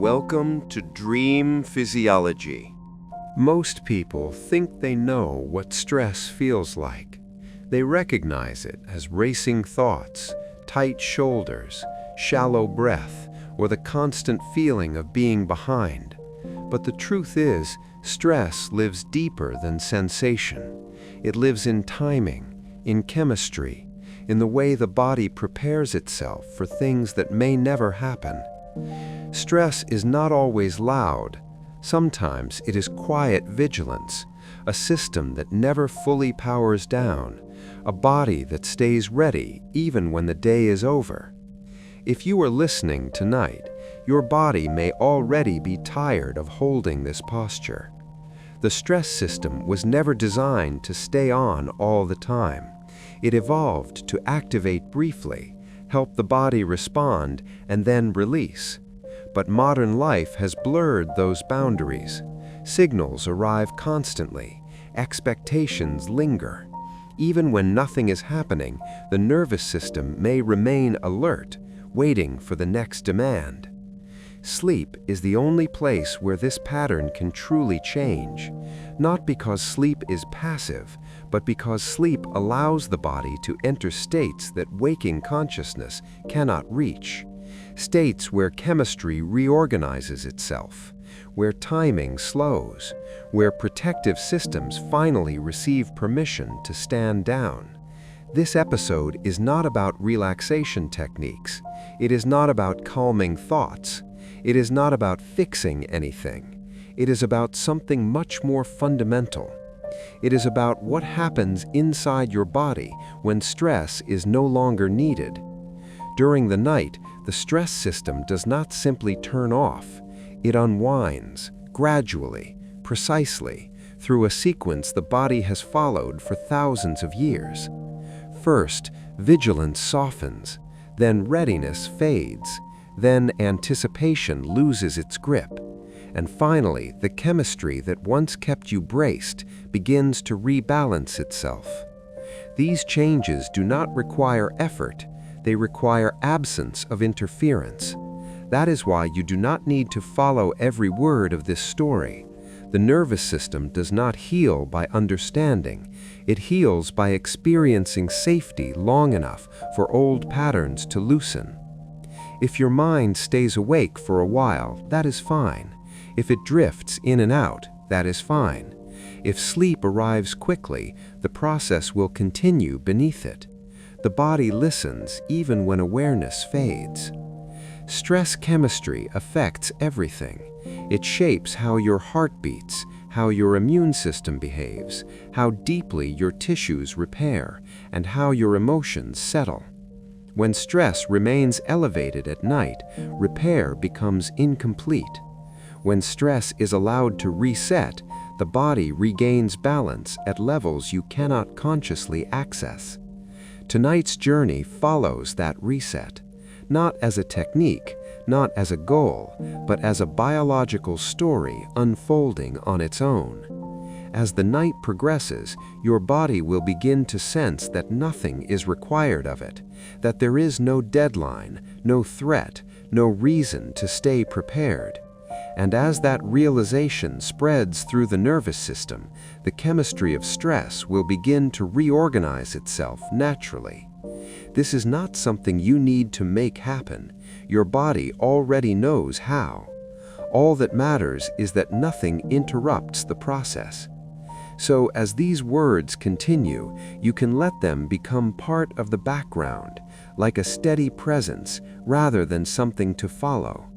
Welcome to Dream Physiology. Most people think they know what stress feels like. They recognize it as racing thoughts, tight shoulders, shallow breath, or the constant feeling of being behind. But the truth is, stress lives deeper than sensation. It lives in timing, in chemistry, in the way the body prepares itself for things that may never happen. Stress is not always loud. Sometimes it is quiet vigilance, a system that never fully powers down, a body that stays ready even when the day is over. If you are listening tonight, your body may already be tired of holding this posture. The stress system was never designed to stay on all the time. It evolved to activate briefly, help the body respond, and then release. But modern life has blurred those boundaries. Signals arrive constantly. Expectations linger. Even when nothing is happening, the nervous system may remain alert, waiting for the next demand. Sleep is the only place where this pattern can truly change, not because sleep is passive, but because sleep allows the body to enter states that waking consciousness cannot reach. States where chemistry reorganizes itself, where timing slows, where protective systems finally receive permission to stand down. This episode is not about relaxation techniques. It is not about calming thoughts. It is not about fixing anything. It is about something much more fundamental. It is about what happens inside your body when stress is no longer needed. During the night, the stress system does not simply turn off. It unwinds, gradually, precisely, through a sequence the body has followed for thousands of years. First, vigilance softens, then readiness fades, then anticipation loses its grip, and finally, the chemistry that once kept you braced begins to rebalance itself. These changes do not require effort. They require absence of interference. That is why you do not need to follow every word of this story. The nervous system does not heal by understanding. It heals by experiencing safety long enough for old patterns to loosen. If your mind stays awake for a while, that is fine. If it drifts in and out, that is fine. If sleep arrives quickly, the process will continue beneath it. The body listens even when awareness fades. Stress chemistry affects everything. It shapes how your heart beats, how your immune system behaves, how deeply your tissues repair, and how your emotions settle. When stress remains elevated at night, repair becomes incomplete. When stress is allowed to reset, the body regains balance at levels you cannot consciously access. Tonight's journey follows that reset, not as a technique, not as a goal, but as a biological story unfolding on its own. As the night progresses, your body will begin to sense that nothing is required of it, that there is no deadline, no threat, no reason to stay prepared. And as that realization spreads through the nervous system, the chemistry of stress will begin to reorganize itself naturally. This is not something you need to make happen. Your body already knows how. All that matters is that nothing interrupts the process. So as these words continue, you can let them become part of the background, like a steady presence rather than something to follow.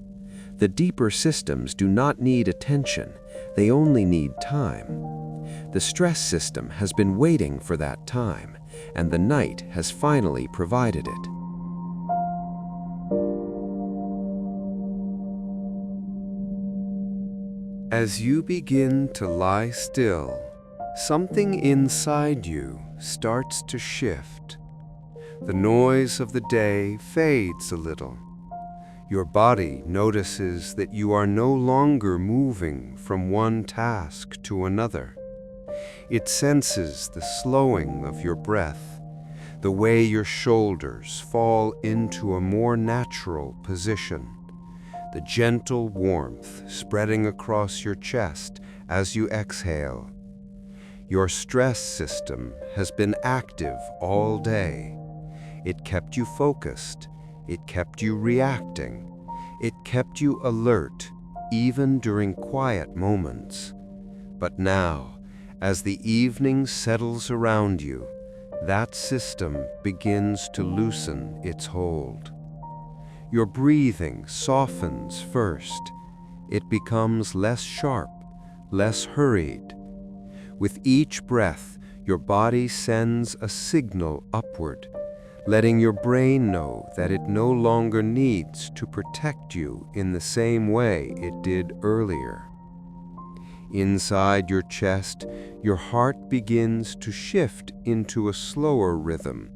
The deeper systems do not need attention, they only need time. The stress system has been waiting for that time, and the night has finally provided it. As you begin to lie still, something inside you starts to shift. The noise of the day fades a little. Your body notices that you are no longer moving from one task to another. It senses the slowing of your breath, the way your shoulders fall into a more natural position, the gentle warmth spreading across your chest as you exhale. Your stress system has been active all day. It kept you focused. It kept you reacting. It kept you alert, even during quiet moments. But now, as the evening settles around you, that system begins to loosen its hold. Your breathing softens first. It becomes less sharp, less hurried. With each breath, your body sends a signal upward, letting your brain know that it no longer needs to protect you in the same way it did earlier. Inside your chest, your heart begins to shift into a slower rhythm.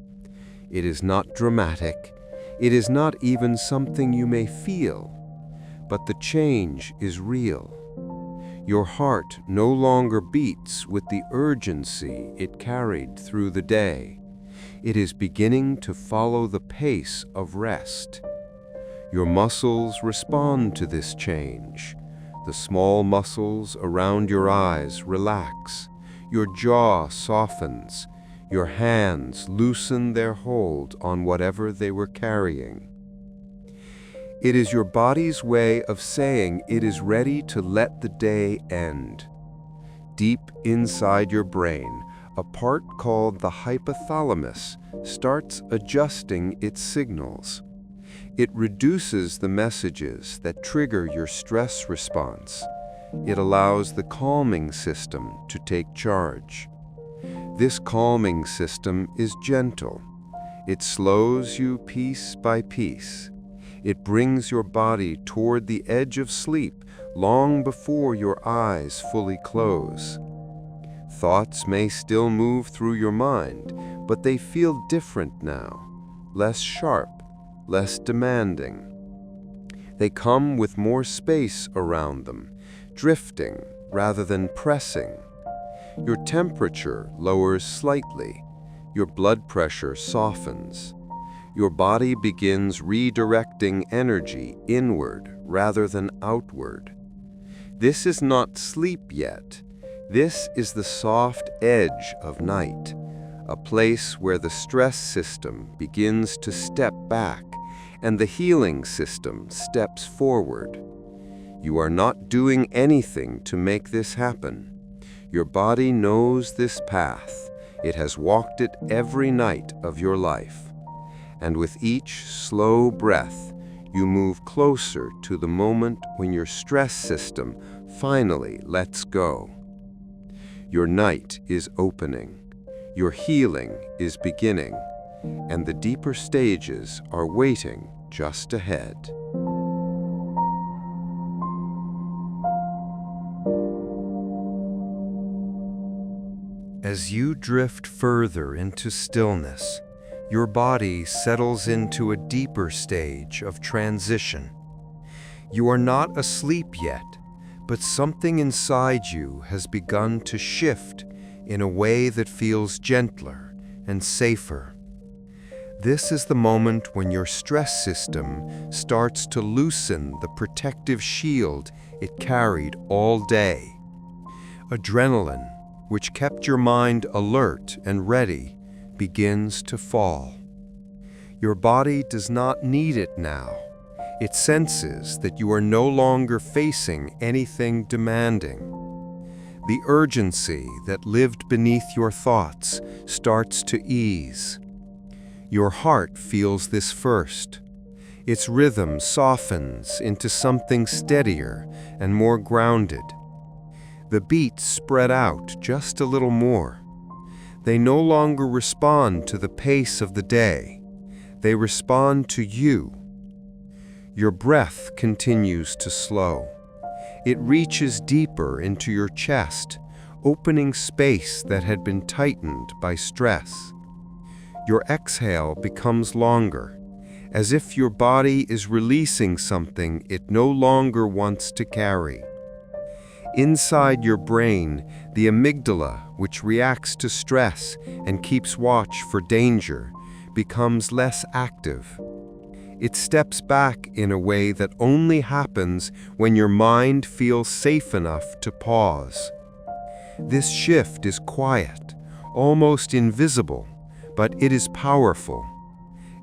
It is not dramatic. It is not even something you may feel, but the change is real. Your heart no longer beats with the urgency it carried through the day. It is beginning to follow the pace of rest. Your muscles respond to this change. The small muscles around your eyes relax. Your jaw softens. Your hands loosen their hold on whatever they were carrying. It is your body's way of saying it is ready to let the day end. Deep inside your brain, a part called the hypothalamus starts adjusting its signals. It reduces the messages that trigger your stress response. It allows the calming system to take charge. This calming system is gentle. It slows you piece by piece. It brings your body toward the edge of sleep long before your eyes fully close. Thoughts may still move through your mind, but they feel different now, less sharp, less demanding. They come with more space around them, drifting rather than pressing. Your temperature lowers slightly. Your blood pressure softens. Your body begins redirecting energy inward rather than outward. This is not sleep yet. This is the soft edge of night, a place where the stress system begins to step back and the healing system steps forward. You are not doing anything to make this happen. Your body knows this path. It has walked it every night of your life. And with each slow breath, you move closer to the moment when your stress system finally lets go. Your night is opening. Your healing is beginning. And the deeper stages are waiting just ahead. As you drift further into stillness, your body settles into a deeper stage of transition. You are not asleep yet, but something inside you has begun to shift in a way that feels gentler and safer. This is the moment when your stress system starts to loosen the protective shield it carried all day. Adrenaline, which kept your mind alert and ready, begins to fall. Your body does not need it now. It senses that you are no longer facing anything demanding. The urgency that lived beneath your thoughts starts to ease. Your heart feels this first. Its rhythm softens into something steadier and more grounded. The beats spread out just a little more. They no longer respond to the pace of the day. They respond to you. Your breath continues to slow. It reaches deeper into your chest, opening space that had been tightened by stress. Your exhale becomes longer, as if your body is releasing something it no longer wants to carry. Inside your brain, the amygdala, which reacts to stress and keeps watch for danger, becomes less active. It steps back in a way that only happens when your mind feels safe enough to pause. This shift is quiet, almost invisible, but it is powerful.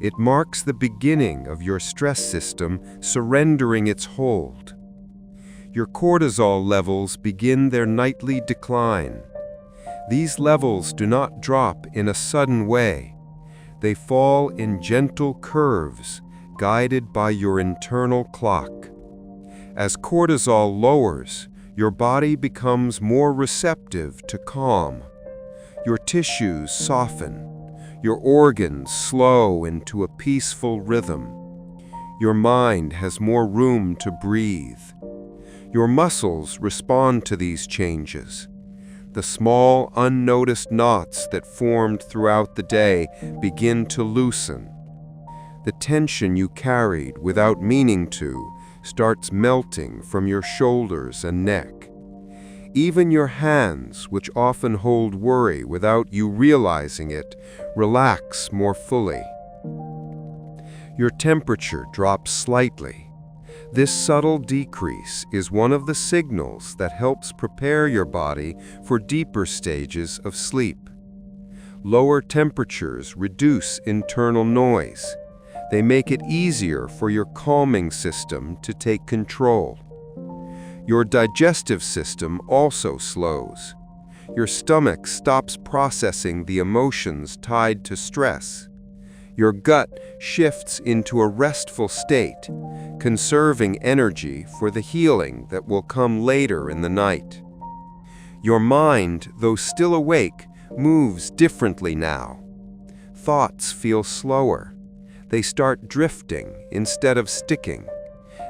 It marks the beginning of your stress system surrendering its hold. Your cortisol levels begin their nightly decline. These levels do not drop in a sudden way. They fall in gentle curves, guided by your internal clock. As cortisol lowers, your body becomes more receptive to calm. Your tissues soften. Your organs slow into a peaceful rhythm. Your mind has more room to breathe. Your muscles respond to these changes. The small, unnoticed knots that formed throughout the day begin to loosen. The tension you carried without meaning to starts melting from your shoulders and neck. Even your hands, which often hold worry without you realizing it, relax more fully. Your temperature drops slightly. This subtle decrease is one of the signals that helps prepare your body for deeper stages of sleep. Lower temperatures reduce internal noise. They make it easier for your calming system to take control. Your digestive system also slows. Your stomach stops processing the emotions tied to stress. Your gut shifts into a restful state, conserving energy for the healing that will come later in the night. Your mind, though still awake, moves differently now. Thoughts feel slower. They start drifting instead of sticking.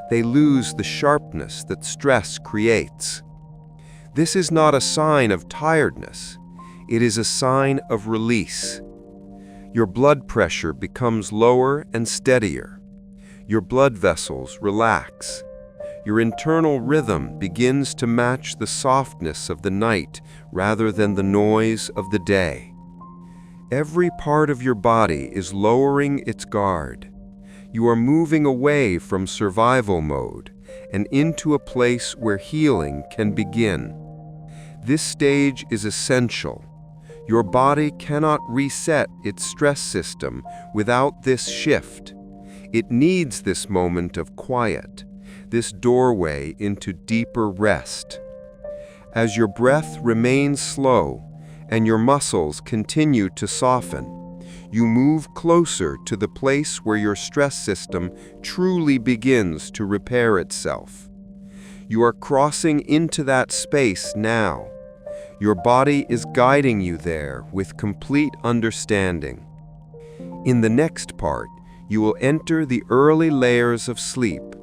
They lose the sharpness that stress creates. This is not a sign of tiredness. It is a sign of release. Your blood pressure becomes lower and steadier. Your blood vessels relax. Your internal rhythm begins to match the softness of the night rather than the noise of the day. Every part of your body is lowering its guard. You are moving away from survival mode and into a place where healing can begin. This stage is essential. Your body cannot reset its stress system without this shift. It needs this moment of quiet, this doorway into deeper rest. As your breath remains slow and your muscles continue to soften, you move closer to the place where your stress system truly begins to repair itself. You are crossing into that space now. Your body is guiding you there with complete understanding. In the next part, you will enter the early layers of sleep,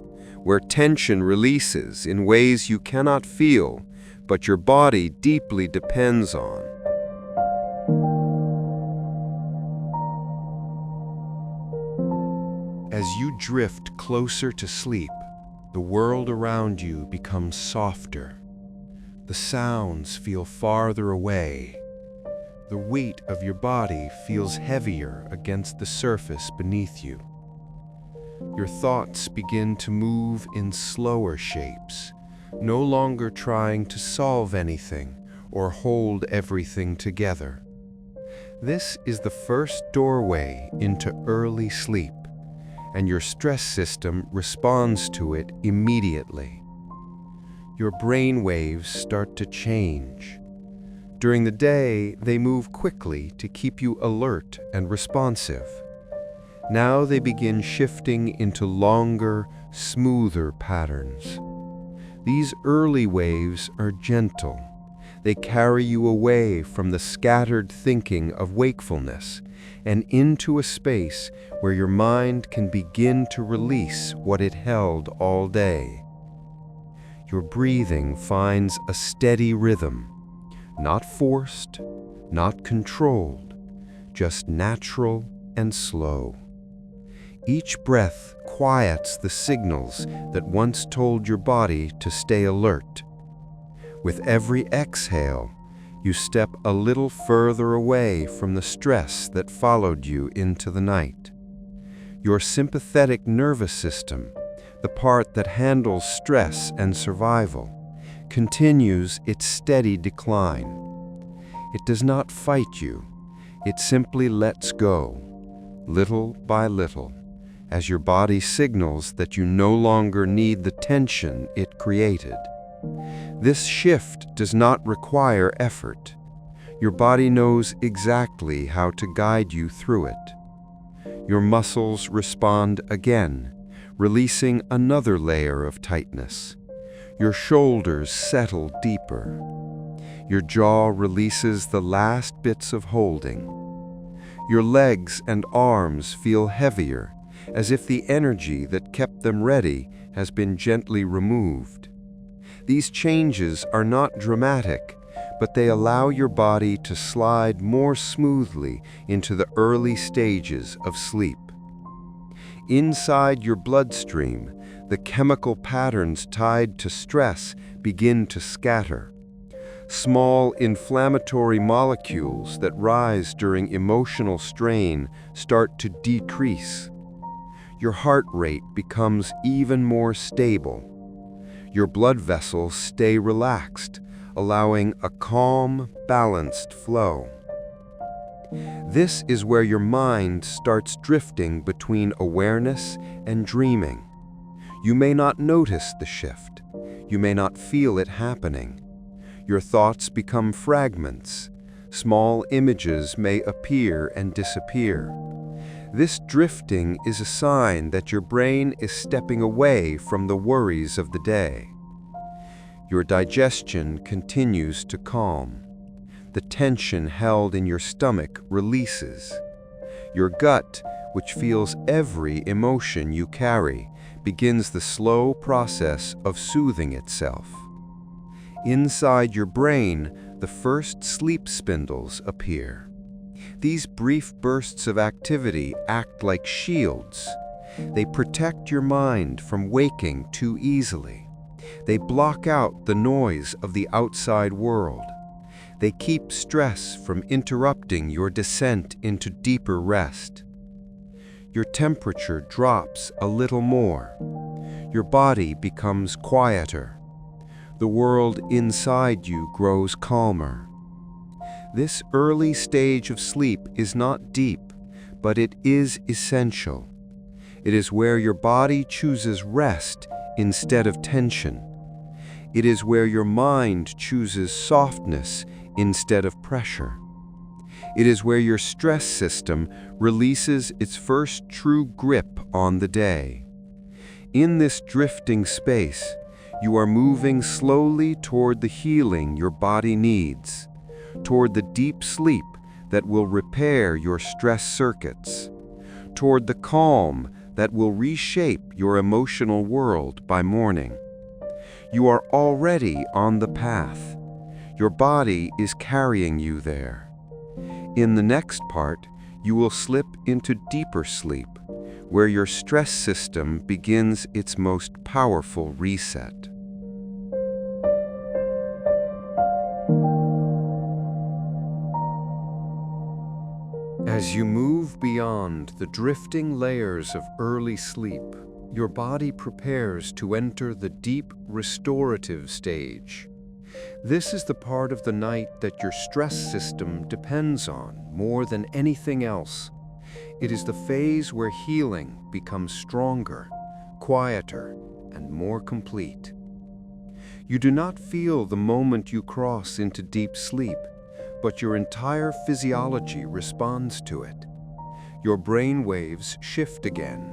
where tension releases in ways you cannot feel, but your body deeply depends on. As you drift closer to sleep, the world around you becomes softer. The sounds feel farther away. The weight of your body feels heavier against the surface beneath you. Your thoughts begin to move in slower shapes, no longer trying to solve anything or hold everything together. This is the first doorway into early sleep, and your stress system responds to it immediately. Your brain waves start to change. During the day, they move quickly to keep you alert and responsive. Now they begin shifting into longer, smoother patterns. These early waves are gentle. They carry you away from the scattered thinking of wakefulness and into a space where your mind can begin to release what it held all day. Your breathing finds a steady rhythm, not forced, not controlled, just natural and slow. Each breath quiets the signals that once told your body to stay alert. With every exhale, you step a little further away from the stress that followed you into the night. Your sympathetic nervous system, the part that handles stress and survival, continues its steady decline. It does not fight you. It simply lets go, little by little, as your body signals that you no longer need the tension it created. This shift does not require effort. Your body knows exactly how to guide you through it. Your muscles respond again, releasing another layer of tightness. Your shoulders settle deeper. Your jaw releases the last bits of holding. Your legs and arms feel heavier, as if the energy that kept them ready has been gently removed. These changes are not dramatic, but they allow your body to slide more smoothly into the early stages of sleep. Inside your bloodstream, the chemical patterns tied to stress begin to scatter. Small inflammatory molecules that rise during emotional strain start to decrease. Your heart rate becomes even more stable. Your blood vessels stay relaxed, allowing a calm, balanced flow. This is where your mind starts drifting between awareness and dreaming. You may not notice the shift. You may not feel it happening. Your thoughts become fragments. Small images may appear and disappear. This drifting is a sign that your brain is stepping away from the worries of the day. Your digestion continues to calm. The tension held in your stomach releases. Your gut, which feels every emotion you carry, begins the slow process of soothing itself. Inside your brain, the first sleep spindles appear. These brief bursts of activity act like shields. They protect your mind from waking too easily. They block out the noise of the outside world. They keep stress from interrupting your descent into deeper rest. Your temperature drops a little more. Your body becomes quieter. The world inside you grows calmer. This early stage of sleep is not deep, but it is essential. It is where your body chooses rest instead of tension. It is where your mind chooses softness instead of pressure. It is where your stress system releases its first true grip on the day. In this drifting space, you are moving slowly toward the healing your body needs, toward the deep sleep that will repair your stress circuits, toward the calm that will reshape your emotional world by morning. You are already on the path. Your body is carrying you there. In the next part, you will slip into deeper sleep, where your stress system begins its most powerful reset. As you move beyond the drifting layers of early sleep, your body prepares to enter the deep restorative stage. This is the part of the night that your stress system depends on more than anything else. It is the phase where healing becomes stronger, quieter, and more complete. You do not feel the moment you cross into deep sleep, but your entire physiology responds to it. Your brain waves shift again.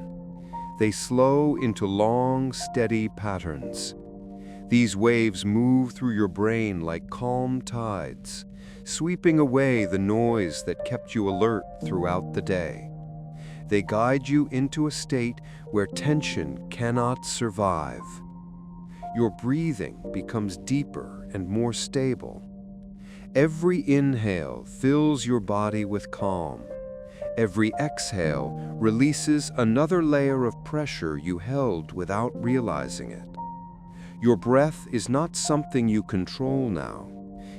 They slow into long, steady patterns. These waves move through your brain like calm tides, sweeping away the noise that kept you alert throughout the day. They guide you into a state where tension cannot survive. Your breathing becomes deeper and more stable. Every inhale fills your body with calm. Every exhale releases another layer of pressure you held without realizing it. Your breath is not something you control now.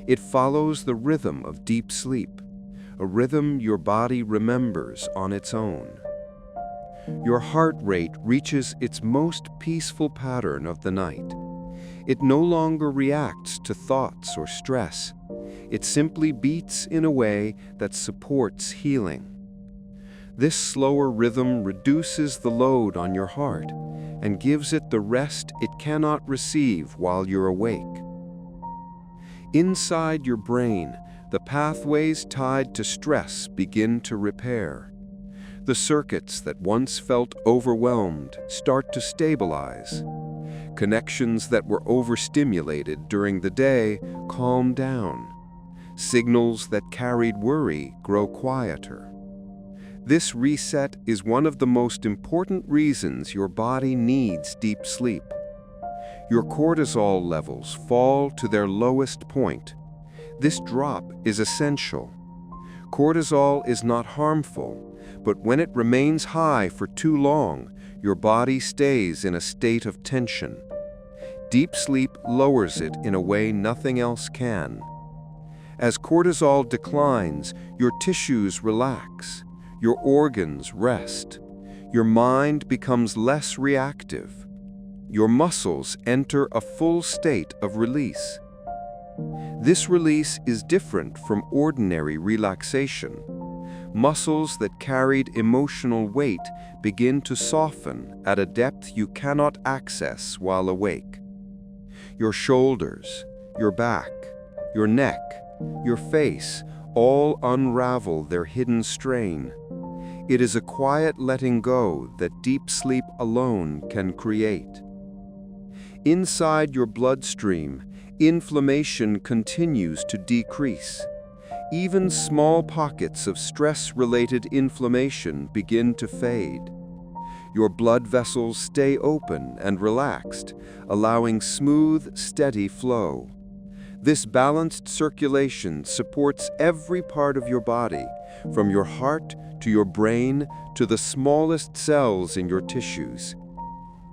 It follows the rhythm of deep sleep, a rhythm your body remembers on its own. Your heart rate reaches its most peaceful pattern of the night. It no longer reacts to thoughts or stress. It simply beats in a way that supports healing. This slower rhythm reduces the load on your heart and gives it the rest it cannot receive while you're awake. Inside your brain, the pathways tied to stress begin to repair. The circuits that once felt overwhelmed start to stabilize. Connections that were overstimulated during the day calm down. Signals that carried worry grow quieter. This reset is one of the most important reasons your body needs deep sleep. Your cortisol levels fall to their lowest point. This drop is essential. Cortisol is not harmful, but when it remains high for too long, your body stays in a state of tension. Deep sleep lowers it in a way nothing else can. As cortisol declines, your tissues relax. Your organs rest. Your mind becomes less reactive. Your muscles enter a full state of release. This release is different from ordinary relaxation. Muscles that carried emotional weight begin to soften at a depth you cannot access while awake. Your shoulders, your back, your neck, your face all unravel their hidden strain. It is a quiet letting go that deep sleep alone can create. Inside your bloodstream, inflammation continues to decrease. Even small pockets of stress-related inflammation begin to fade. Your blood vessels stay open and relaxed, allowing smooth, steady flow. This balanced circulation supports every part of your body, from your heart to your brain to the smallest cells in your tissues.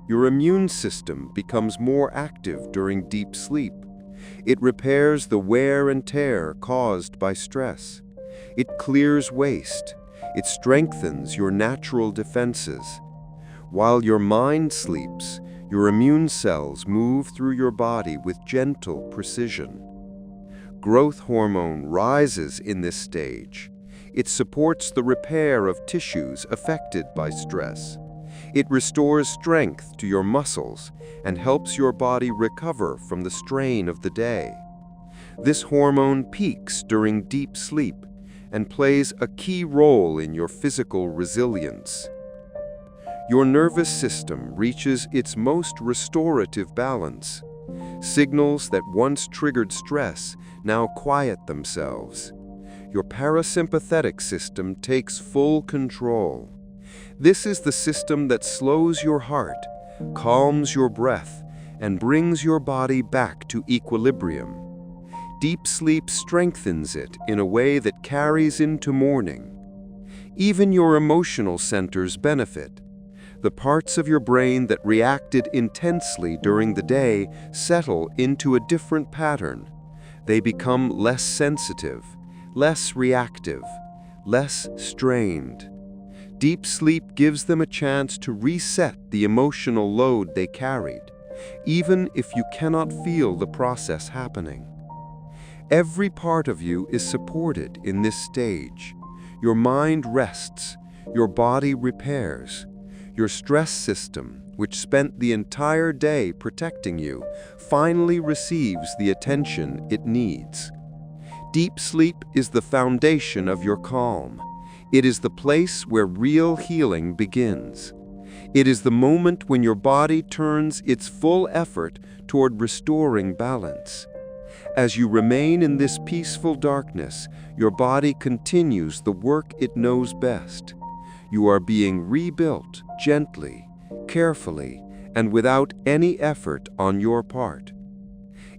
Your immune system becomes more active during deep sleep. It repairs the wear and tear caused by stress. It clears waste. It strengthens your natural defenses. While your mind sleeps, your immune cells move through your body with gentle precision. Growth hormone rises in this stage. It supports the repair of tissues affected by stress. It restores strength to your muscles and helps your body recover from the strain of the day. This hormone peaks during deep sleep and plays a key role in your physical resilience. Your nervous system reaches its most restorative balance. Signals that once triggered stress now quiet themselves. Your parasympathetic system takes full control. This is the system that slows your heart, calms your breath, and brings your body back to equilibrium. Deep sleep strengthens it in a way that carries into morning. Even your emotional centers benefit. The parts of your brain that reacted intensely during the day settle into a different pattern. They become less sensitive, less reactive, less strained. Deep sleep gives them a chance to reset the emotional load they carried, even if you cannot feel the process happening. Every part of you is supported in this stage. Your mind rests, your body repairs. Your stress system, which spent the entire day protecting you, finally receives the attention it needs. Deep sleep is the foundation of your calm. It is the place where real healing begins. It is the moment when your body turns its full effort toward restoring balance. As you remain in this peaceful darkness, your body continues the work it knows best. You are being rebuilt gently, carefully, and without any effort on your part.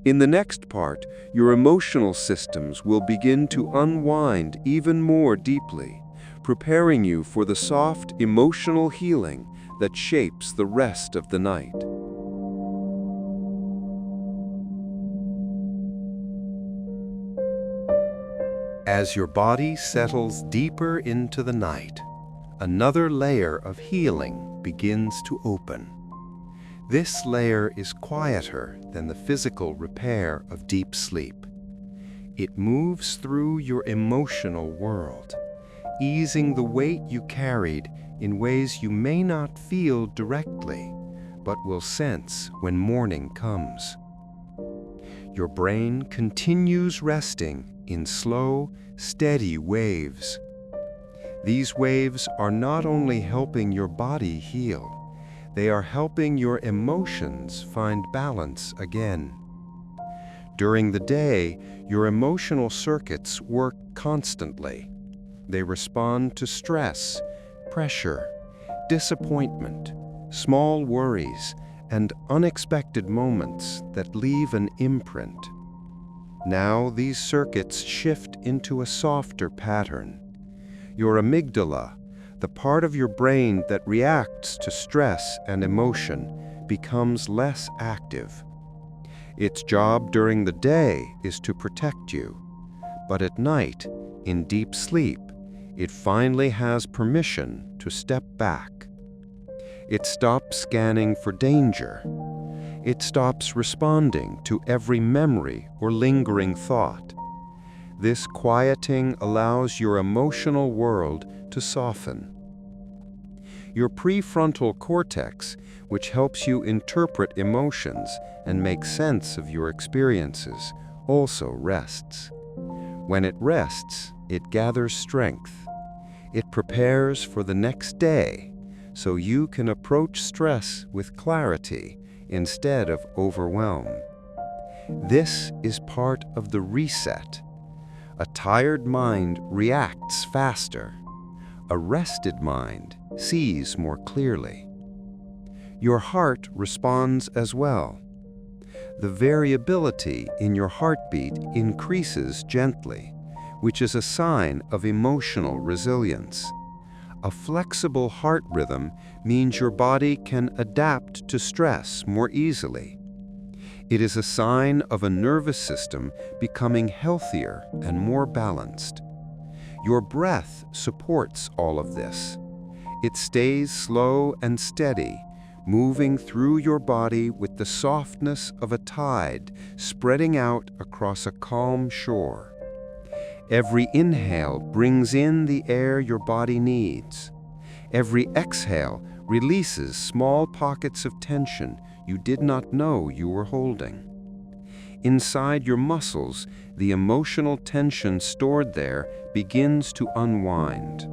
In the next part, your emotional systems will begin to unwind even more deeply, preparing you for the soft emotional healing that shapes the rest of the night. As your body settles deeper into the night, another layer of healing begins to open. This layer is quieter than the physical repair of deep sleep. It moves through your emotional world, easing the weight you carried in ways you may not feel directly, but will sense when morning comes. Your brain continues resting in slow, steady waves. These waves are not only helping your body heal, they are helping your emotions find balance again. During the day, your emotional circuits work constantly. They respond to stress, pressure, disappointment, small worries, and unexpected moments that leave an imprint. Now these circuits shift into a softer pattern. Your amygdala, the part of your brain that reacts to stress and emotion, becomes less active. Its job during the day is to protect you, but at night, in deep sleep, it finally has permission to step back. It stops scanning for danger. It stops responding to every memory or lingering thought. This quieting allows your emotional world to soften. Your prefrontal cortex, which helps you interpret emotions and make sense of your experiences, also rests. When it rests, it gathers strength. It prepares for the next day, so you can approach stress with clarity instead of overwhelm. This is part of the reset. A tired mind reacts faster. A rested mind sees more clearly. Your heart responds as well. The variability in your heartbeat increases gently, which is a sign of emotional resilience. A flexible heart rhythm means your body can adapt to stress more easily. It is a sign of a nervous system becoming healthier and more balanced. Your breath supports all of this. It stays slow and steady, moving through your body with the softness of a tide spreading out across a calm shore. Every inhale brings in the air your body needs. Every exhale releases small pockets of tension you did not know you were holding. Inside your muscles, the emotional tension stored there begins to unwind.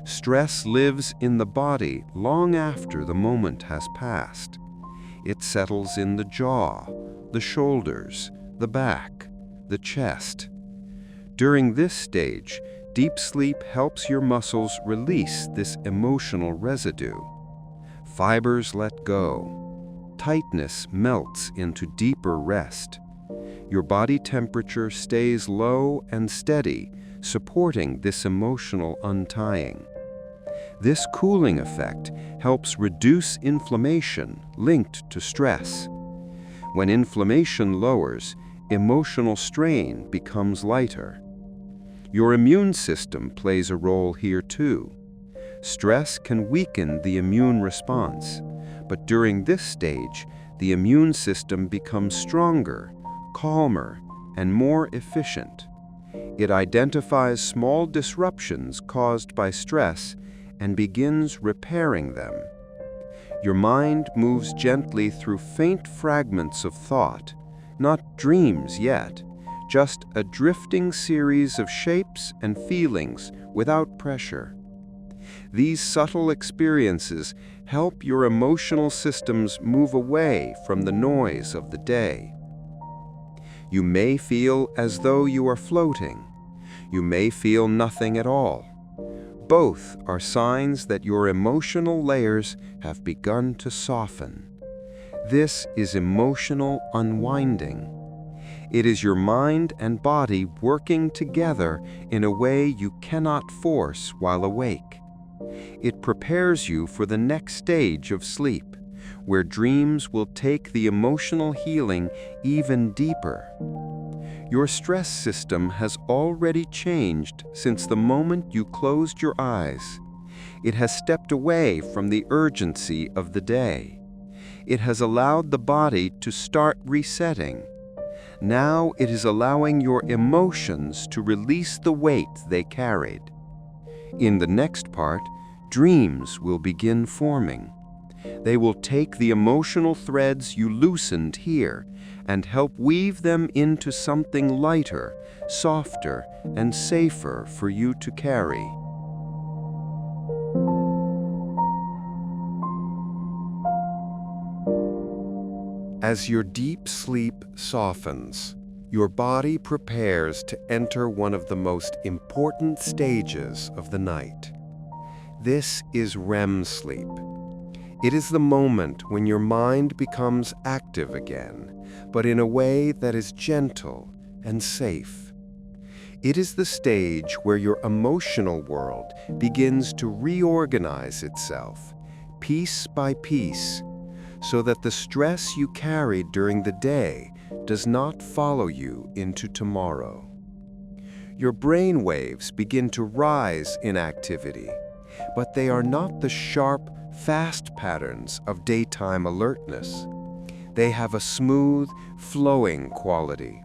Stress lives in the body long after the moment has passed. It settles in the jaw, the shoulders, the back, the chest. During this stage, deep sleep helps your muscles release this emotional residue. Fibers let go. Tightness melts into deeper rest. Your body temperature stays low and steady, supporting this emotional untying. This cooling effect helps reduce inflammation linked to stress. When inflammation lowers, emotional strain becomes lighter. Your immune system plays a role here too. Stress can weaken the immune response, but during this stage, the immune system becomes stronger, calmer, and more efficient. It identifies small disruptions caused by stress and begins repairing them. Your mind moves gently through faint fragments of thought, not dreams yet, just a drifting series of shapes and feelings without pressure. These subtle experiences help your emotional systems move away from the noise of the day. You may feel as though you are floating. You may feel nothing at all. Both are signs that your emotional layers have begun to soften. This is emotional unwinding. It is your mind and body working together in a way you cannot force while awake. It prepares you for the next stage of sleep, where dreams will take the emotional healing even deeper. Your stress system has already changed since the moment you closed your eyes. It has stepped away from the urgency of the day. It has allowed the body to start resetting. Now it is allowing your emotions to release the weight they carried. In the next part, dreams will begin forming. They will take the emotional threads you loosened here and help weave them into something lighter, softer, and safer for you to carry. As your deep sleep softens, your body prepares to enter one of the most important stages of the night. This is REM sleep. It is the moment when your mind becomes active again, but in a way that is gentle and safe. It is the stage where your emotional world begins to reorganize itself, piece by piece, so that the stress you carried during the day does not follow you into tomorrow. Your brain waves begin to rise in activity, but they are not the sharp, fast patterns of daytime alertness. They have a smooth, flowing quality.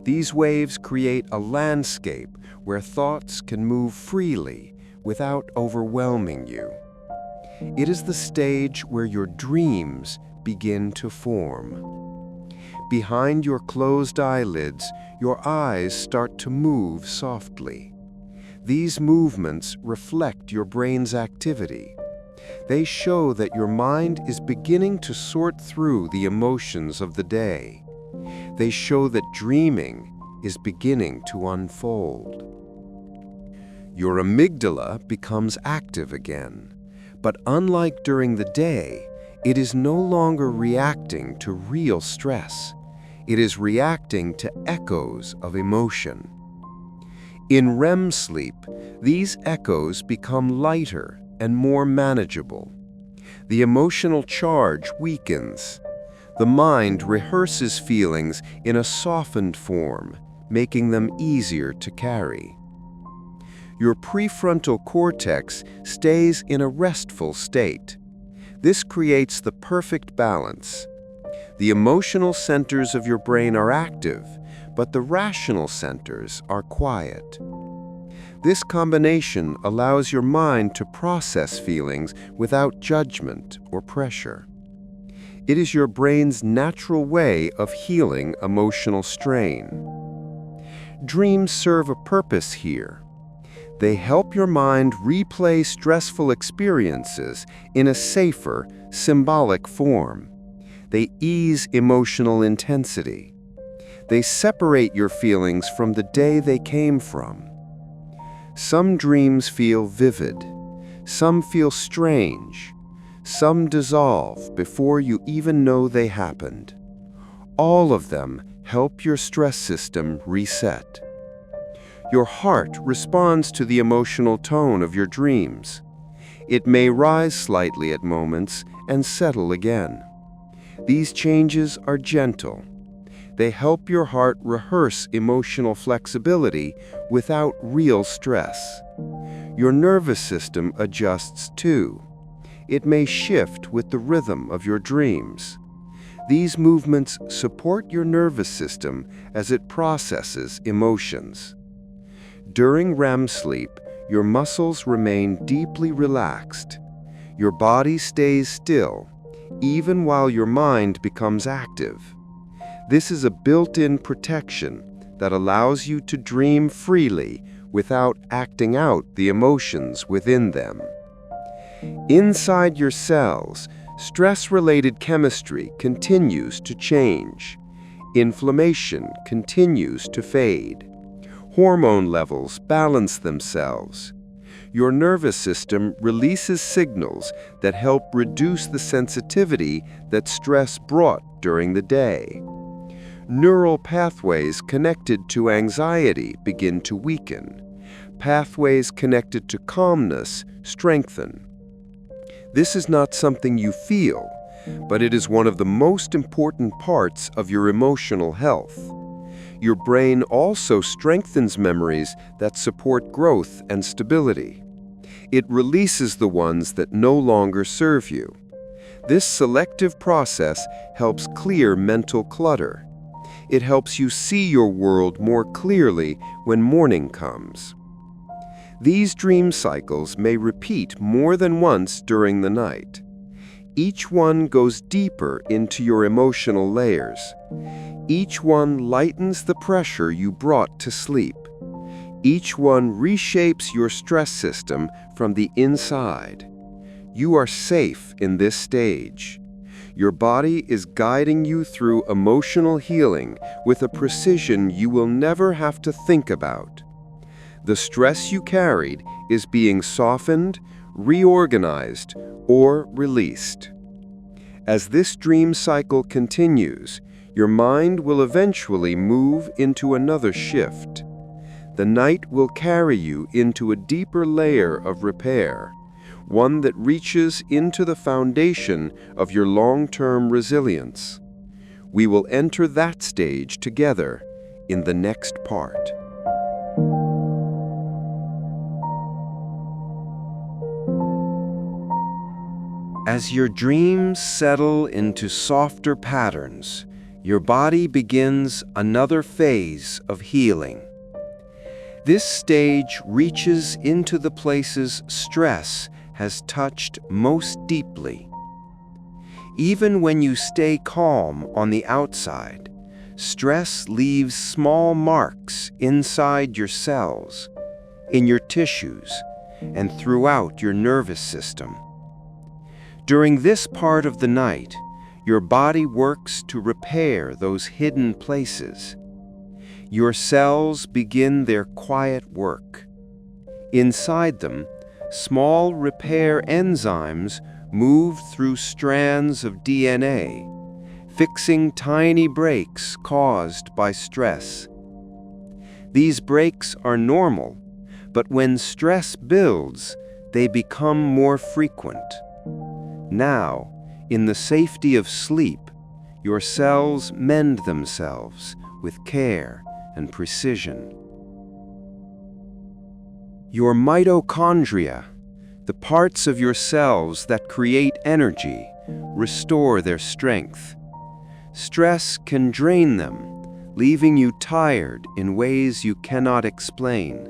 These waves create a landscape where thoughts can move freely without overwhelming you. It is the stage where your dreams begin to form. Behind your closed eyelids, your eyes start to move softly. These movements reflect your brain's activity. They show that your mind is beginning to sort through the emotions of the day. They show that dreaming is beginning to unfold. Your amygdala becomes active again. But unlike during the day, it is no longer reacting to real stress. It is reacting to echoes of emotion. In REM sleep, these echoes become lighter and more manageable. The emotional charge weakens. The mind rehearses feelings in a softened form, making them easier to carry. Your prefrontal cortex stays in a restful state. This creates the perfect balance. The emotional centers of your brain are active, but the rational centers are quiet. This combination allows your mind to process feelings without judgment or pressure. It is your brain's natural way of healing emotional strain. Dreams serve a purpose here. They help your mind replay stressful experiences in a safer, symbolic form. They ease emotional intensity. They separate your feelings from the day they came from. Some dreams feel vivid. Some feel strange. Some dissolve before you even know they happened. All of them help your stress system reset. Your heart responds to the emotional tone of your dreams. It may rise slightly at moments and settle again. These changes are gentle. They help your heart rehearse emotional flexibility without real stress. Your nervous system adjusts too. It may shift with the rhythm of your dreams. These movements support your nervous system as it processes emotions. During REM sleep, your muscles remain deeply relaxed. Your body stays still, even while your mind becomes active. This is a built-in protection that allows you to dream freely without acting out the emotions within them. Inside your cells, stress-related chemistry continues to change. Inflammation continues to fade. Hormone levels balance themselves. Your nervous system releases signals that help reduce the sensitivity that stress brought during the day. Neural pathways connected to anxiety begin to weaken. Pathways connected to calmness strengthen. This is not something you feel, but it is one of the most important parts of your emotional health. Your brain also strengthens memories that support growth and stability. It releases the ones that no longer serve you. This selective process helps clear mental clutter. It helps you see your world more clearly when morning comes. These dream cycles may repeat more than once during the night. Each one goes deeper into your emotional layers. Each one lightens the pressure you brought to sleep. Each one reshapes your stress system from the inside. You are safe in this stage. Your body is guiding you through emotional healing with a precision you will never have to think about. The stress you carried is being softened, reorganized, or released. As this dream cycle continues, your mind will eventually move into another shift. The night will carry you into a deeper layer of repair, one that reaches into the foundation of your long-term resilience. We will enter that stage together in the next part. As your dreams settle into softer patterns, your body begins another phase of healing. This stage reaches into the places stress has touched most deeply. Even when you stay calm on the outside, stress leaves small marks inside your cells, in your tissues, and throughout your nervous system. During this part of the night, your body works to repair those hidden places. Your cells begin their quiet work. Inside them, small repair enzymes move through strands of DNA, fixing tiny breaks caused by stress. These breaks are normal, but when stress builds, they become more frequent. Now, in the safety of sleep, your cells mend themselves with care and precision. Your mitochondria, the parts of your cells that create energy, restore their strength. Stress can drain them, leaving you tired in ways you cannot explain.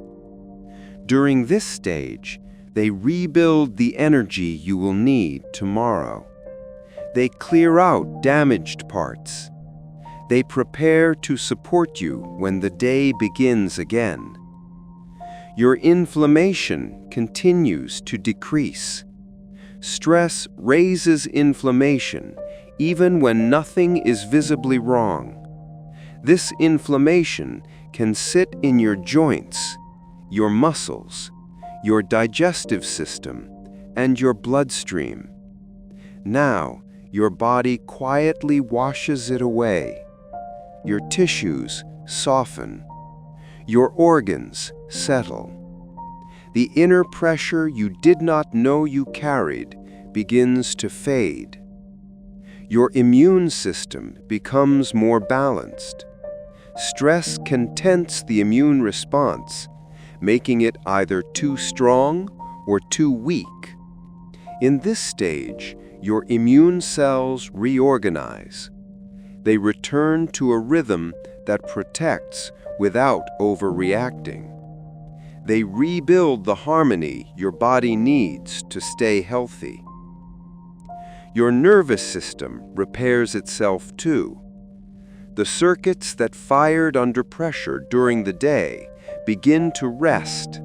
During this stage, they rebuild the energy you will need tomorrow. They clear out damaged parts. They prepare to support you when the day begins again. Your inflammation continues to decrease. Stress raises inflammation even when nothing is visibly wrong. This inflammation can sit in your joints, your muscles, your digestive system, and your bloodstream. Now, your body quietly washes it away. Your tissues soften. Your organs settle. The inner pressure you did not know you carried begins to fade. Your immune system becomes more balanced. Stress can tense the immune response, making it either too strong or too weak. In this stage, your immune cells reorganize. They return to a rhythm that protects without overreacting. They rebuild the harmony your body needs to stay healthy. Your nervous system repairs itself too. The circuits that fired under pressure during the day begin to rest.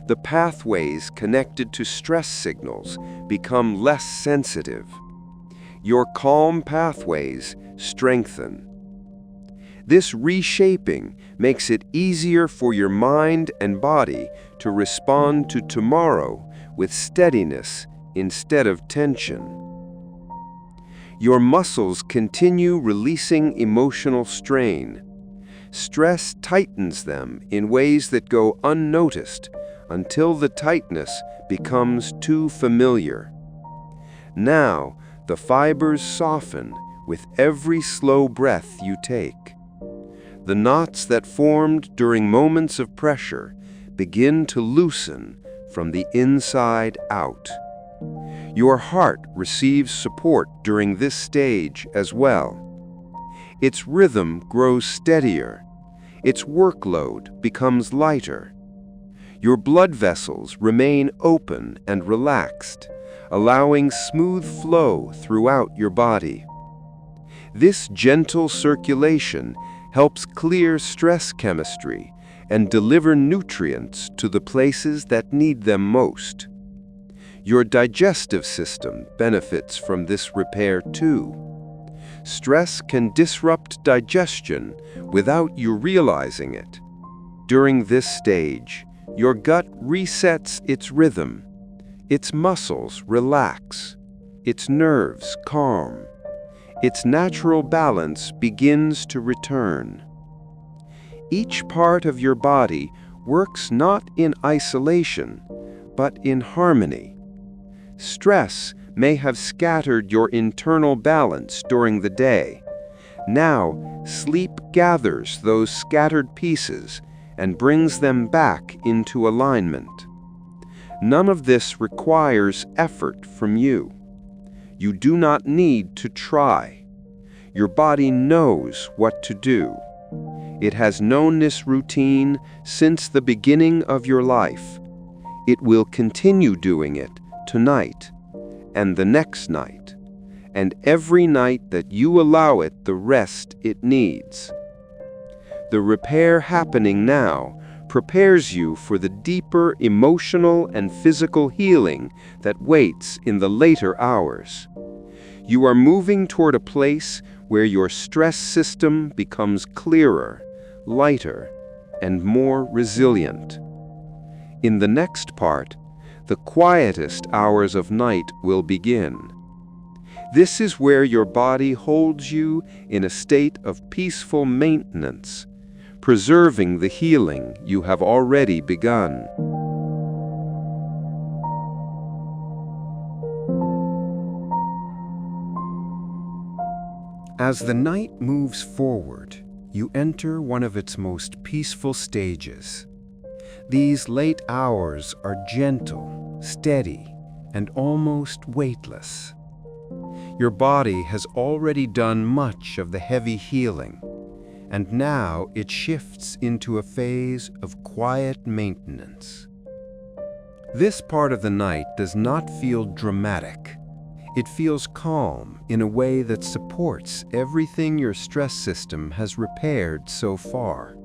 The pathways connected to stress signals become less sensitive. Your calm pathways strengthen. This reshaping makes it easier for your mind and body to respond to tomorrow with steadiness instead of tension. Your muscles continue releasing emotional strain. Stress tightens them in ways that go unnoticed until the tightness becomes too familiar. Now, the fibers soften with every slow breath you take. The knots that formed during moments of pressure begin to loosen from the inside out. Your heart receives support during this stage as well. Its rhythm grows steadier. Its workload becomes lighter. Your blood vessels remain open and relaxed, allowing smooth flow throughout your body. This gentle circulation helps clear stress chemistry and deliver nutrients to the places that need them most. Your digestive system benefits from this repair too. Stress can disrupt digestion without you realizing it. During this stage, your gut resets its rhythm. Its muscles relax. Its nerves calm. Its natural balance begins to return. Each part of your body works not in isolation, but in harmony. Stress may have scattered your internal balance during the day. Now, sleep gathers those scattered pieces and brings them back into alignment. None of this requires effort from you. You do not need to try. Your body knows what to do. It has known this routine since the beginning of your life. It will continue doing it tonight, and the next night, and every night that you allow it the rest it needs. The repair happening now prepares you for the deeper emotional and physical healing that waits in the later hours. You are moving toward a place where your stress system becomes clearer, lighter, and more resilient. In the next part, the quietest hours of night will begin. This is where your body holds you in a state of peaceful maintenance, preserving the healing you have already begun. As the night moves forward, you enter one of its most peaceful stages. These late hours are gentle, steady, and almost weightless. Your body has already done much of the heavy healing, and now it shifts into a phase of quiet maintenance. This part of the night does not feel dramatic. It feels calm in a way that supports everything your stress system has repaired so far.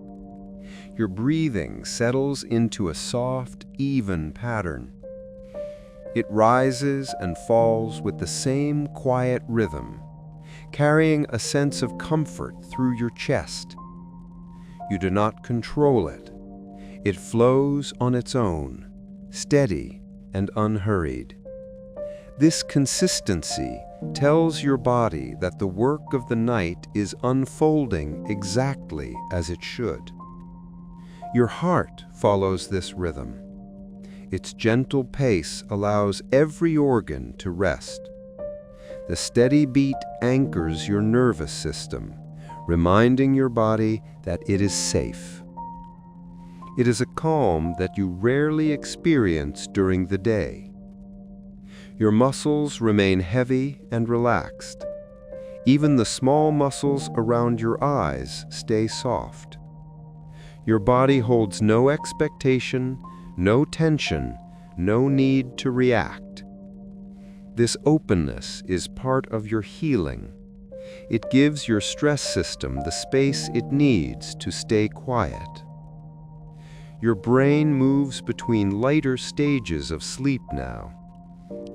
Your breathing settles into a soft, even pattern. It rises and falls with the same quiet rhythm, carrying a sense of comfort through your chest. You do not control it. It flows on its own, steady and unhurried. This consistency tells your body that the work of the night is unfolding exactly as it should. Your heart follows this rhythm. Its gentle pace allows every organ to rest. The steady beat anchors your nervous system, reminding your body that it is safe. It is a calm that you rarely experience during the day. Your muscles remain heavy and relaxed. Even the small muscles around your eyes stay soft. Your body holds no expectation, no tension, no need to react. This openness is part of your healing. It gives your stress system the space it needs to stay quiet. Your brain moves between lighter stages of sleep now,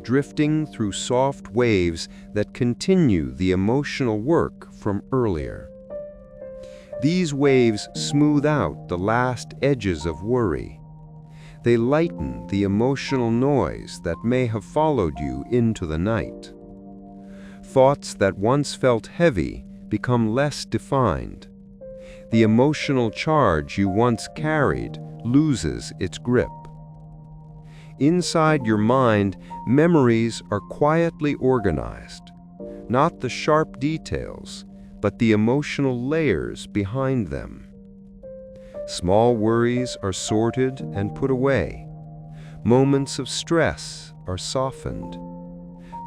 drifting through soft waves that continue the emotional work from earlier. These waves smooth out the last edges of worry. They lighten the emotional noise that may have followed you into the night. Thoughts that once felt heavy become less defined. The emotional charge you once carried loses its grip. Inside your mind, memories are quietly organized, not the sharp details, but the emotional layers behind them. Small worries are sorted and put away, Moments of stress are softened.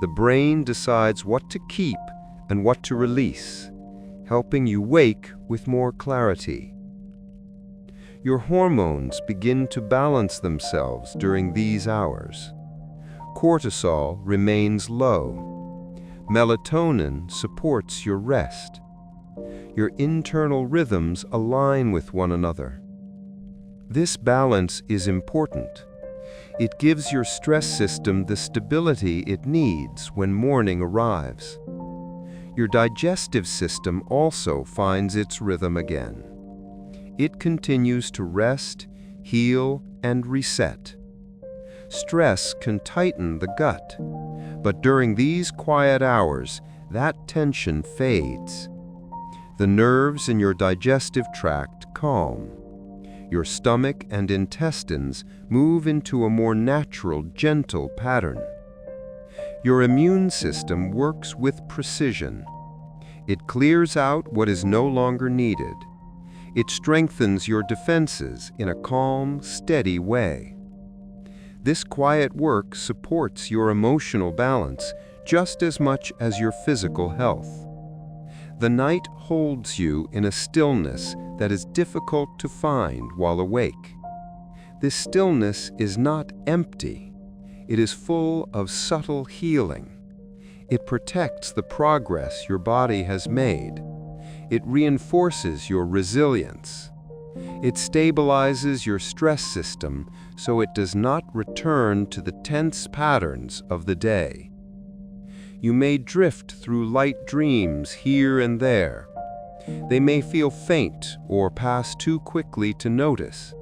The brain decides what to keep and what to release, helping you wake with more clarity. Your hormones begin to balance themselves during these hours. Cortisol remains low. Melatonin supports your rest. Your internal rhythms align with one another. This balance is important. It gives your stress system the stability it needs when morning arrives. Your digestive system also finds its rhythm again. It continues to rest, heal, and reset. Stress can tighten the gut, but during these quiet hours, that tension fades. The nerves in your digestive tract calm. Your stomach and intestines move into a more natural, gentle pattern. Your immune system works with precision. It clears out what is no longer needed. It strengthens your defenses in a calm, steady way. This quiet work supports your emotional balance just as much as your physical health. The night holds you in a stillness that is difficult to find while awake. This stillness is not empty. It is full of subtle healing. It protects the progress your body has made. It reinforces your resilience. It stabilizes your stress system so it does not return to the tense patterns of the day. You may drift through light dreams here and there. They may feel faint or pass too quickly to notice.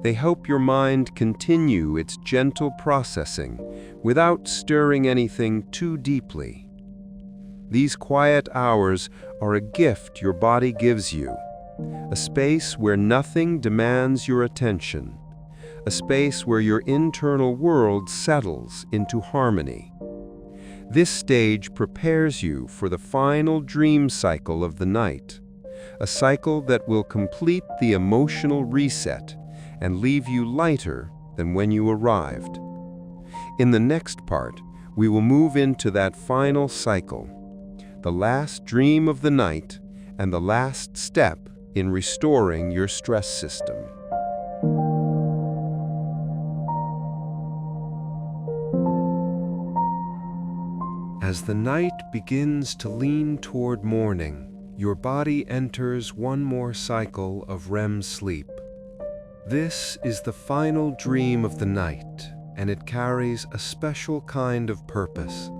They help your mind continue its gentle processing without stirring anything too deeply. These quiet hours are a gift your body gives you, a space where nothing demands your attention, a space where your internal world settles into harmony. This stage prepares you for the final dream cycle of the night, a cycle that will complete the emotional reset and leave you lighter than when you arrived. In the next part, we will move into that final cycle, the last dream of the night and the last step in restoring your stress system. As the night begins to lean toward morning, your body enters one more cycle of REM sleep. This is the final dream of the night, and it carries a special kind of purpose.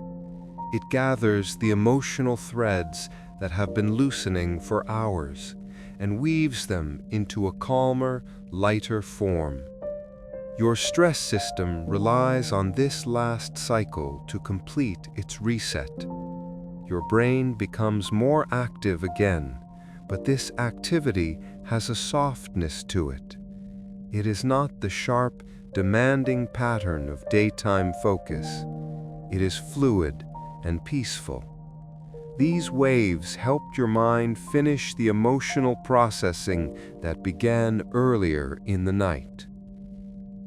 It gathers the emotional threads that have been loosening for hours and weaves them into a calmer, lighter form. Your stress system relies on this last cycle to complete its reset. Your brain becomes more active again, but this activity has a softness to it. It is not the sharp, demanding pattern of daytime focus. It is fluid and peaceful. These waves helped your mind finish the emotional processing that began earlier in the night.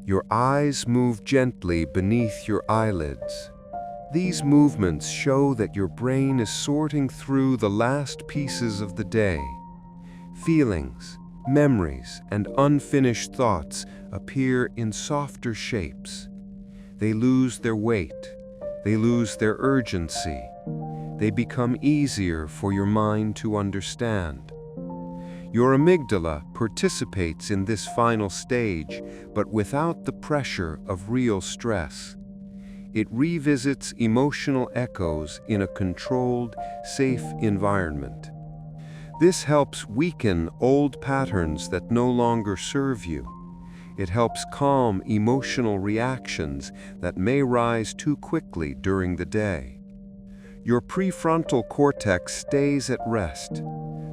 Your eyes move gently beneath your eyelids. These movements show that your brain is sorting through the last pieces of the day. Feelings, memories, and unfinished thoughts appear in softer shapes. They lose their weight. They lose their urgency. They become easier for your mind to understand. Your amygdala participates in this final stage, but without the pressure of real stress. It revisits emotional echoes in a controlled, safe environment. This helps weaken old patterns that no longer serve you. It helps calm emotional reactions that may rise too quickly during the day. Your prefrontal cortex stays at rest.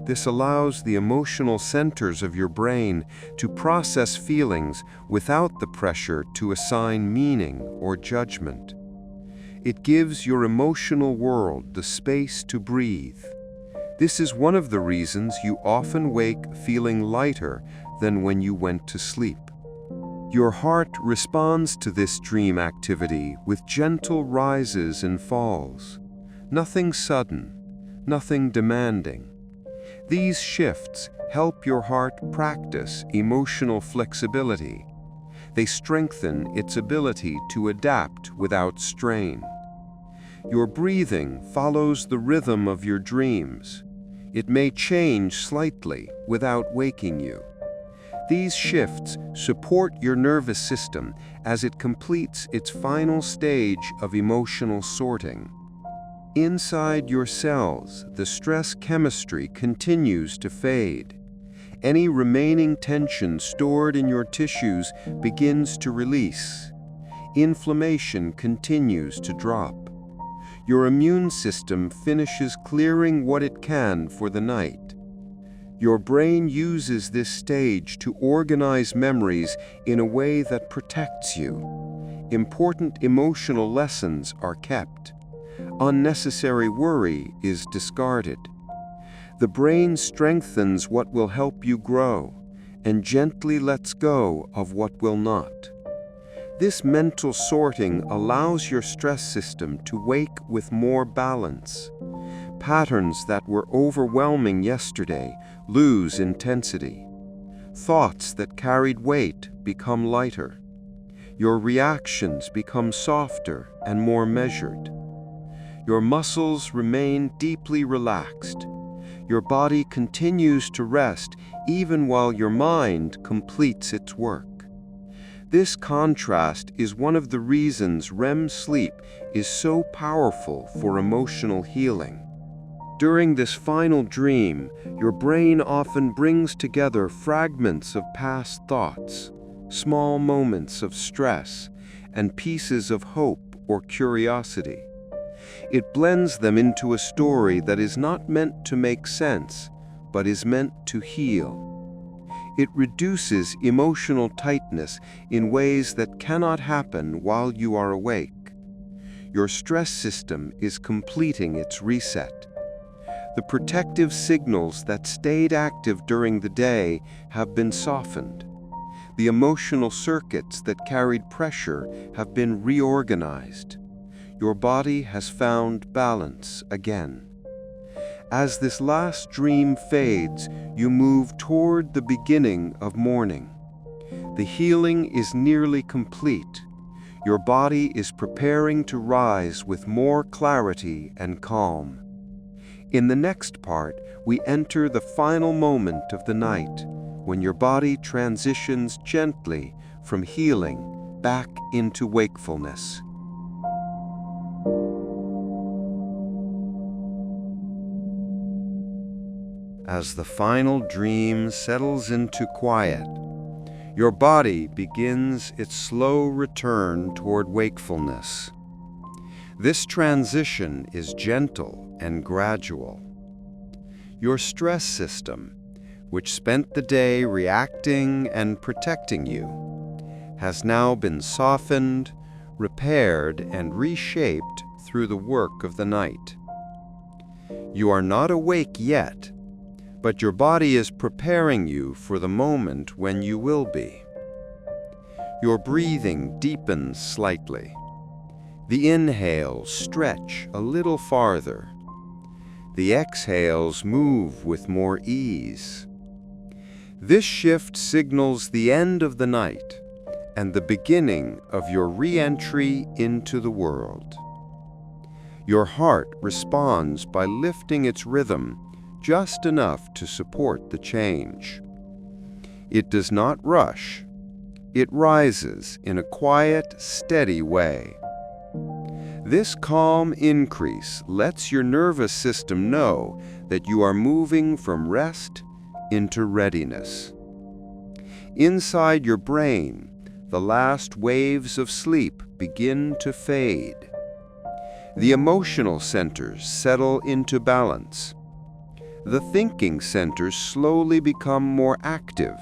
This allows the emotional centers of your brain to process feelings without the pressure to assign meaning or judgment. It gives your emotional world the space to breathe. This is one of the reasons you often wake feeling lighter than when you went to sleep. Your heart responds to this dream activity with gentle rises and falls. Nothing sudden, nothing demanding. These shifts help your heart practice emotional flexibility. They strengthen its ability to adapt without strain. Your breathing follows the rhythm of your dreams. It may change slightly without waking you. These shifts support your nervous system as it completes its final stage of emotional sorting. Inside your cells, the stress chemistry continues to fade. Any remaining tension stored in your tissues begins to release. Inflammation continues to drop. Your immune system finishes clearing what it can for the night. Your brain uses this stage to organize memories in a way that protects you. Important emotional lessons are kept. Unnecessary worry is discarded. The brain strengthens what will help you grow and gently lets go of what will not. This mental sorting allows your stress system to wake with more balance. Patterns that were overwhelming yesterday lose intensity. Thoughts that carried weight become lighter. Your reactions become softer and more measured. Your muscles remain deeply relaxed. Your body continues to rest even while your mind completes its work. This contrast is one of the reasons REM sleep is so powerful for emotional healing. During this final dream, your brain often brings together fragments of past thoughts, small moments of stress, and pieces of hope or curiosity. It blends them into a story that is not meant to make sense, but is meant to heal. It reduces emotional tightness in ways that cannot happen while you are awake. Your stress system is completing its reset. The protective signals that stayed active during the day have been softened. The emotional circuits that carried pressure have been reorganized. Your body has found balance again. As this last dream fades, you move toward the beginning of morning. The healing is nearly complete. Your body is preparing to rise with more clarity and calm. In the next part, we enter the final moment of the night, when your body transitions gently from healing back into wakefulness. As the final dream settles into quiet, your body begins its slow return toward wakefulness. This transition is gentle and gradual. Your stress system, which spent the day reacting and protecting you, has now been softened, repaired, and reshaped through the work of the night. You are not awake yet, but your body is preparing you for the moment when you will be. Your breathing deepens slightly. The inhales stretch a little farther. The exhales move with more ease. This shift signals the end of the night and the beginning of your re-entry into the world. Your heart responds by lifting its rhythm just enough to support the change. It does not rush. It rises in a quiet, steady way. This calm increase lets your nervous system know that you are moving from rest into readiness. Inside your brain, the last waves of sleep begin to fade. The emotional centers settle into balance. The thinking centers slowly become more active.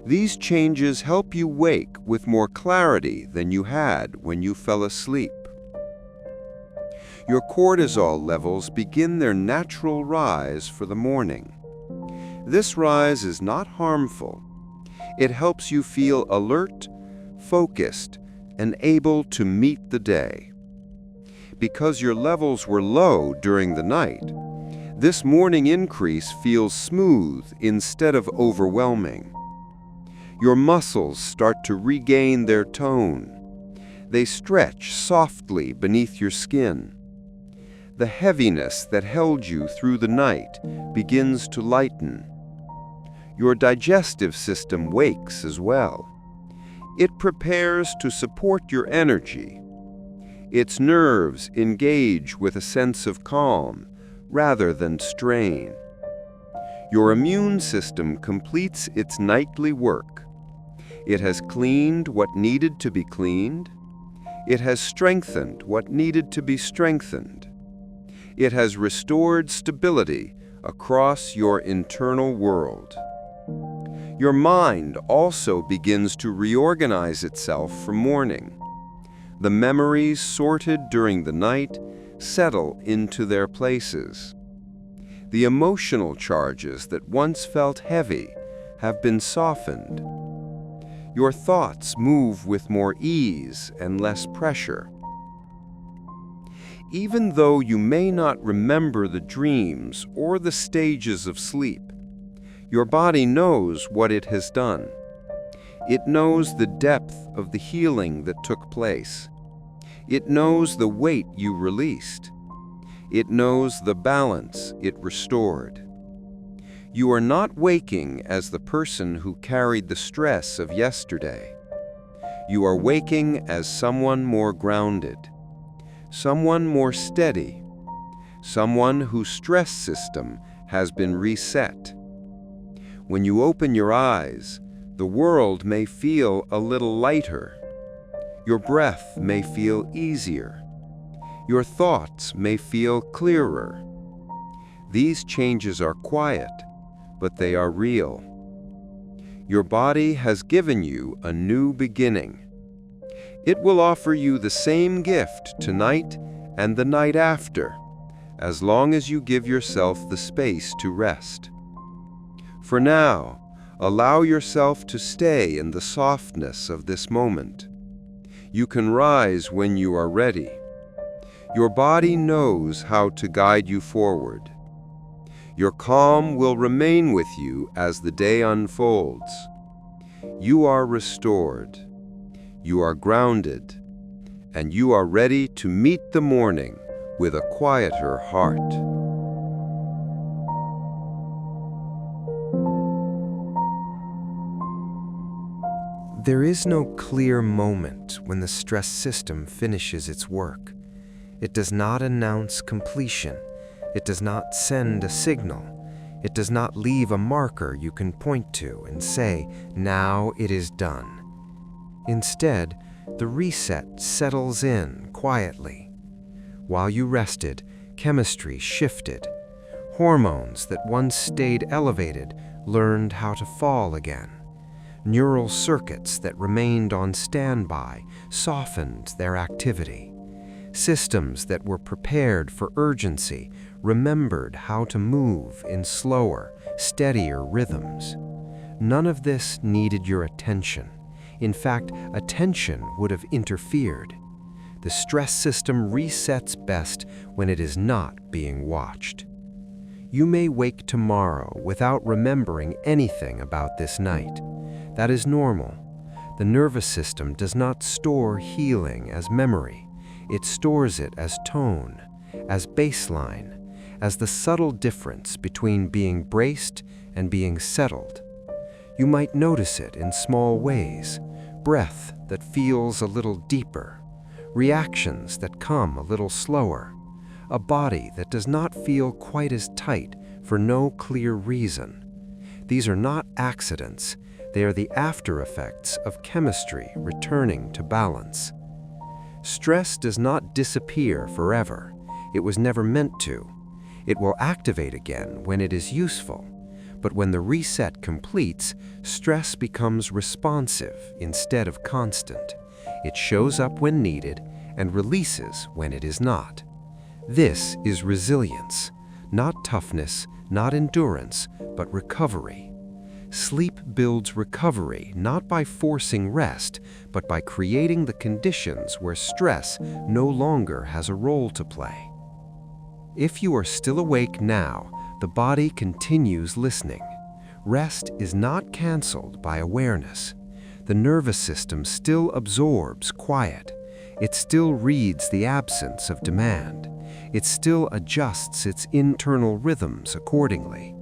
These changes help you wake with more clarity than you had when you fell asleep. Your cortisol levels begin their natural rise for the morning. This rise is not harmful. It helps you feel alert, focused, and able to meet the day. Because your levels were low during the night, this morning increase feels smooth instead of overwhelming. Your muscles start to regain their tone. They stretch softly beneath your skin. The heaviness that held you through the night begins to lighten. Your digestive system wakes as well. It prepares to support your energy. Its nerves engage with a sense of calm rather than strain. Your immune system completes its nightly work. It has cleaned what needed to be cleaned. It has strengthened what needed to be strengthened. It has restored stability across your internal world. Your mind also begins to reorganize itself for morning. The memories sorted during the night settle into their places. The emotional charges that once felt heavy have been softened. Your thoughts move with more ease and less pressure. Even though you may not remember the dreams or the stages of sleep, your body knows what it has done. It knows the depth of the healing that took place. It knows the weight you released. It knows the balance it restored. You are not waking as the person who carried the stress of yesterday. You are waking as someone more grounded, someone more steady, someone whose stress system has been reset. When you open your eyes, the world may feel a little lighter. Your breath may feel easier. Your thoughts may feel clearer. These changes are quiet, but they are real. Your body has given you a new beginning. It will offer you the same gift tonight and the night after, as long as you give yourself the space to rest. For now, allow yourself to stay in the softness of this moment. You can rise when you are ready. Your body knows how to guide you forward. Your calm will remain with you as the day unfolds. You are restored. You are grounded. And you are ready to meet the morning with a quieter heart. There is no clear moment when the stress system finishes its work. It does not announce completion. It does not send a signal. It does not leave a marker you can point to and say, "Now it is done." Instead, the reset settles in quietly. While you rested, chemistry shifted. Hormones that once stayed elevated learned how to fall again. Neural circuits that remained on standby softened their activity. Systems that were prepared for urgency remembered how to move in slower, steadier rhythms. None of this needed your attention. In fact, attention would have interfered. The stress system resets best when it is not being watched. You may wake tomorrow without remembering anything about this night. That is normal. The nervous system does not store healing as memory. It stores it as tone, as baseline, as the subtle difference between being braced and being settled. You might notice it in small ways: breath that feels a little deeper, reactions that come a little slower, a body that does not feel quite as tight for no clear reason. These are not accidents. They are the after effects of chemistry returning to balance. Stress does not disappear forever. It was never meant to. It will activate again when it is useful. But when the reset completes, stress becomes responsive instead of constant. It shows up when needed and releases when it is not. This is resilience, not toughness, not endurance, but recovery. Sleep builds recovery not by forcing rest, but by creating the conditions where stress no longer has a role to play. If you are still awake now, the body continues listening. Rest is not canceled by awareness. The nervous system still absorbs quiet. It still reads the absence of demand. It still adjusts its internal rhythms accordingly.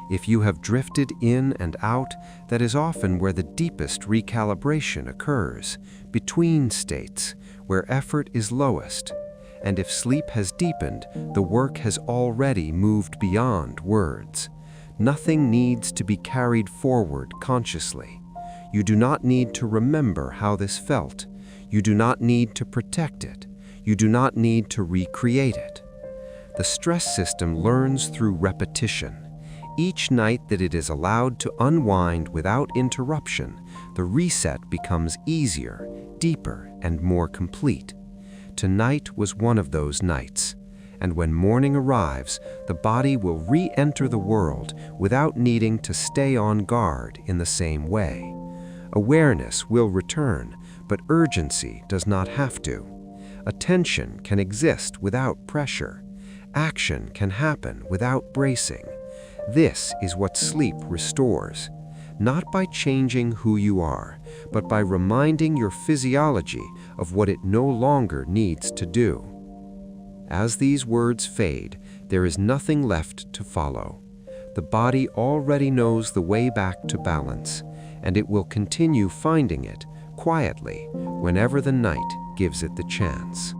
If you have drifted in and out, that is often where the deepest recalibration occurs, between states, where effort is lowest. And if sleep has deepened, the work has already moved beyond words. Nothing needs to be carried forward consciously. You do not need to remember how this felt. You do not need to protect it. You do not need to recreate it. The stress system learns through repetition. Each night that it is allowed to unwind without interruption, the reset becomes easier, deeper, and more complete. Tonight was one of those nights, and when morning arrives, the body will re-enter the world without needing to stay on guard in the same way. Awareness will return, but urgency does not have to. Attention can exist without pressure. Action can happen without bracing. This is what sleep restores, not by changing who you are, but by reminding your physiology of what it no longer needs to do. As these words fade, there is nothing left to follow. The body already knows the way back to balance, and it will continue finding it quietly whenever the night gives it the chance.